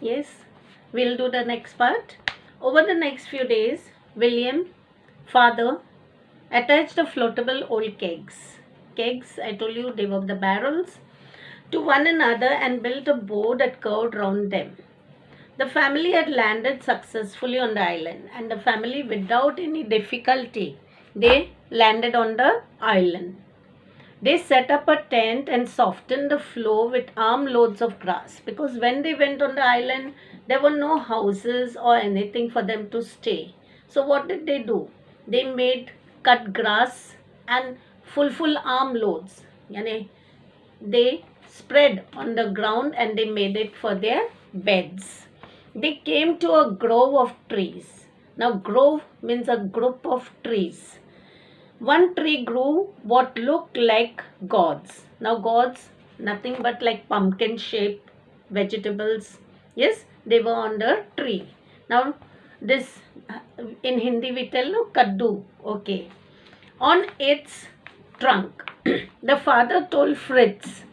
Yes, we'll do the next part. Over the next few days, William, father, attached the floatable old kegs. Kegs, I told you, they were the barrels, to one another and built a boat that curved round them. The family had landed successfully on the island, and the family, without any difficulty, they landed on the island. They set up a tent and softened the floor with armloads of grass because when they went on the island, there were no houses or anything for them to stay. So, what did they do? They made cut grass and full armloads. Yani they spread on the ground and they made it for their beds. They came to a grove of trees. Now, grove means a group of trees. One tree grew what looked like gourds. Now, gourds, nothing but like pumpkin shaped vegetables. Yes, they were on the tree. Now, this in Hindi we tell no kaddu. Okay. On its trunk, the father told Fritz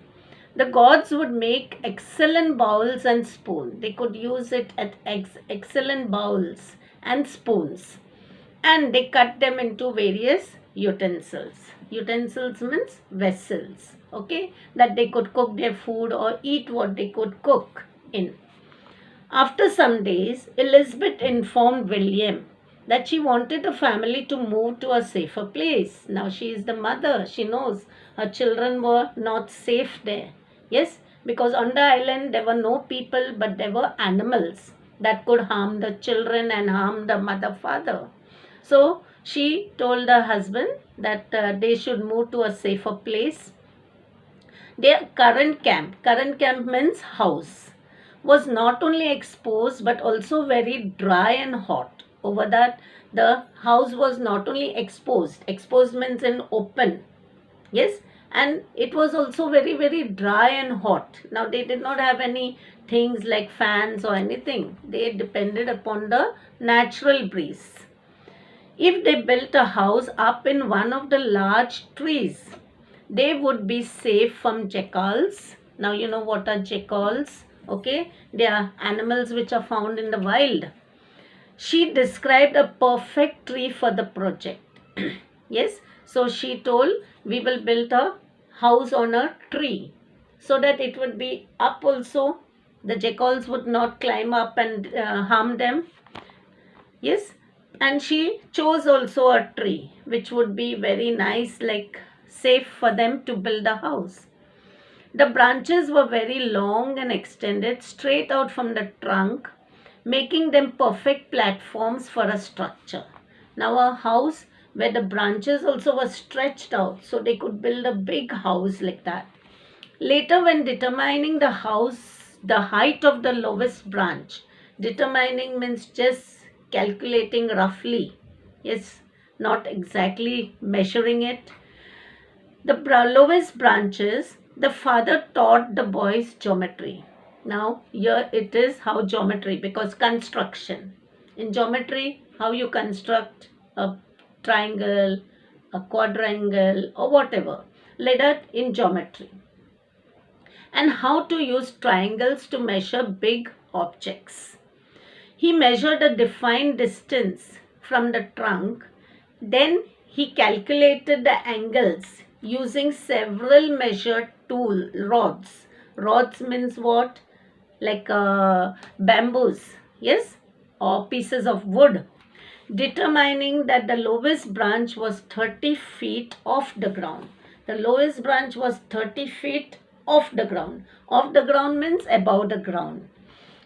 the gods would make excellent bowls and spoons. They could use it at excellent bowls and spoons, and they cut them into various utensils. Utensils means vessels, okay, that they could cook their food or eat what they could cook in. After some days, Elizabeth informed William that she wanted the family to move to a safer place. Now she is the mother, she knows her children were not safe there. Yes, because on the island there were no people but there were animals that could harm the children and harm the mother father. So she told her husband that they should move to a safer place. Their current camp means house, was not only exposed but also very dry and hot. Over that, the house was not only exposed means in open, yes, and it was also very dry and hot. Now, they did not have any things like fans or anything, they depended upon the natural breeze. If they built a house up in one of the large trees, they would be safe from jackals. Now you know what are jackals, okay? They are animals which are found in the wild. She described a perfect tree for the project. Yes, so she told we will build a house on a tree so that it would be up also. The jackals would not climb up and harm them. Yes, and she chose also a tree which would be very nice, like safe for them to build a house. The branches were very long and extended straight out from the trunk, making them perfect platforms for a structure. Now, a house where the branches also were stretched out so they could build a big house like that. Later, when determining the house, the height of the lowest branch, determining means just calculating roughly, yes, not exactly measuring it. The lowest branches, the father taught the boys geometry. Now, here it is how geometry, because construction. In geometry, how you construct a triangle, a quadrangle, or whatever. Like that in geometry, and how to use triangles to measure big objects. He measured a defined distance from the trunk, then he calculated the angles using several measured tool rods. Rods means what? Like bamboos, yes, or pieces of wood, determining that the lowest branch was 30 feet off the ground. The lowest branch was 30 feet off the ground. Off the ground means above the ground.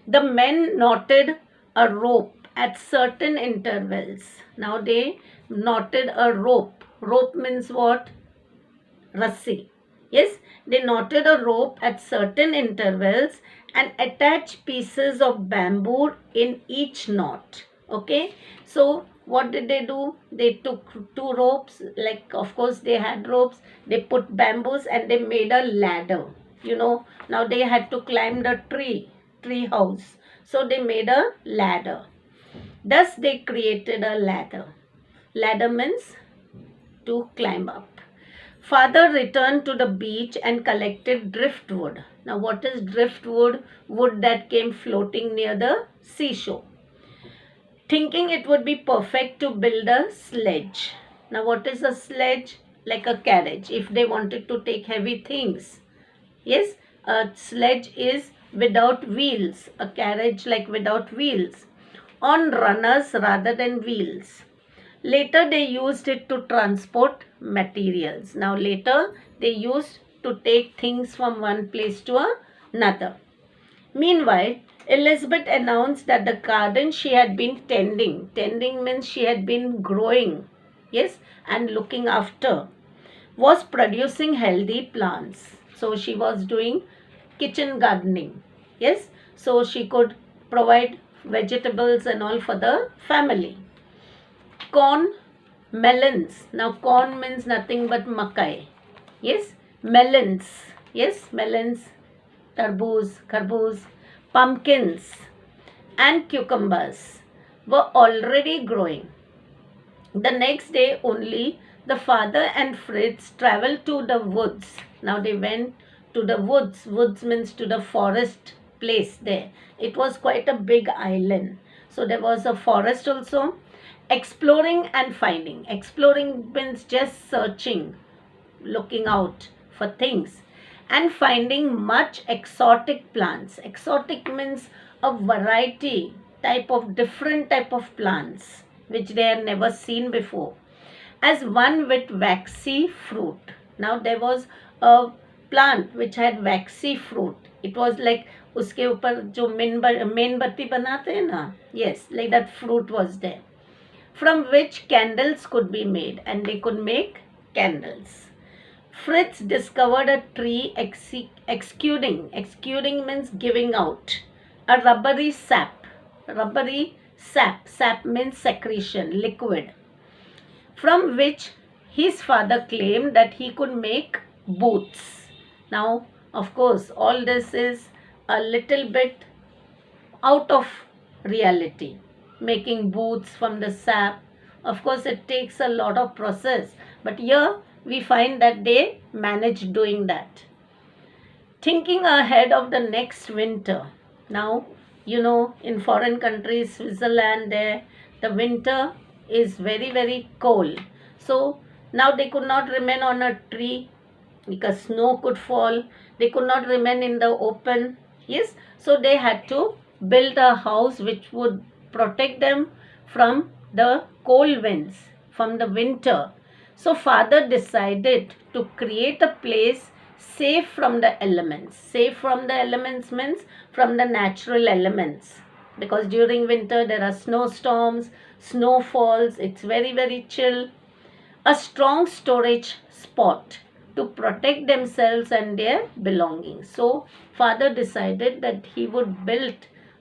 The men knotted a rope at certain intervals. Now they knotted a rope. Rope means what? Rassi. Yes, they knotted a rope at certain intervals and attached pieces of bamboo in each knot. Okay, so what did they do? They took two ropes, like of course they had ropes, they put bamboos and they made a ladder. You know, now they had to climb the tree house. So they made a ladder. Thus they created a ladder. Ladder means to climb up. Father returned to the beach and collected driftwood. Now, what is driftwood? Wood that came floating near the seashore. Thinking it would be perfect to build a sledge. Now, what is a sledge? Like a carriage, if they wanted to take heavy things. Yes, a sledge is without wheels, a carriage like without wheels, on runners rather than wheels. Later, they used it to transport materials. Now, later, they used to take things from one place to another. Meanwhile, Elizabeth announced that the garden she had been tending means she had been growing, yes, and looking after, was producing healthy plants. So she was doing kitchen gardening, yes, so she could provide vegetables and all for the family. Corn, melons. Now, corn means nothing but makai. Yes, melons. Yes, melons, tarboos, kharboos, pumpkins, and cucumbers were already growing. The next day only, the father and Fritz traveled to the woods. Now they went to the woods. Woods means to the forest place there. It was quite a big island. So there was a forest also. Exploring and finding. Exploring means just searching, looking out for things, and finding much exotic plants. Exotic means a variety type of different type of plants which they had never seen before, as one with waxy fruit. Now there was a plant which had waxy fruit. It was like उसके ऊपर जो मेनबत्ती बनाते हैं ना, yes, like that fruit was there, from which candles could be made, and they could make candles. Fritz discovered a tree exuding means giving out, a rubbery sap. Rubbery sap. Sap means secretion, liquid, from which his father claimed that he could make boots. Now, of course, all this is a little bit out of reality. Making boots from the sap, of course, it takes a lot of process, but here we find that they managed doing that. Thinking ahead of the next winter. Now, in foreign countries, Switzerland, there the winter is very, very cold. So now they could not remain on a tree because snow could fall. They could not remain in the open. Yes, so they had to build a house which would protect them from the cold winds, from the winter. So father decided to create a place safe from the elements. Safe from the elements means from the natural elements. Because during winter there are snowstorms, snowfalls, it's very, very chill. A strong storage spot to protect themselves and their belongings. So father decided that he would build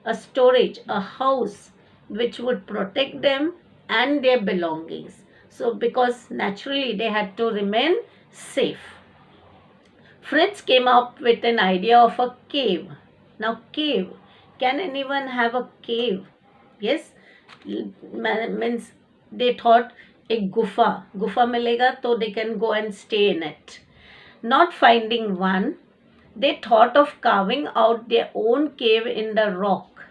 a storage, a house which would protect them and their belongings. So because naturally they had to remain safe. Fritz came up with an idea of a cave. Now cave, can anyone have a cave? Yes, means they thought a gufa milega, so they can go and stay in it. Not finding one, they thought of carving out their own cave in the rock,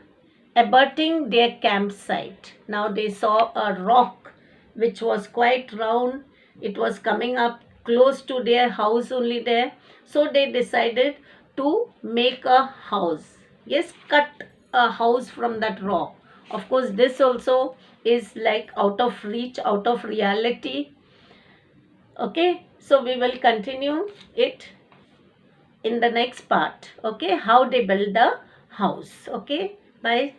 abutting their campsite. Now they saw a rock which was quite round. It was coming up close to their house only there. So they decided to make a house. Yes, cut a house from that rock. Of course, this also is like out of reach, out of reality. Okay, so we will continue it in the next part. Okay, how they build the house. Okay, bye.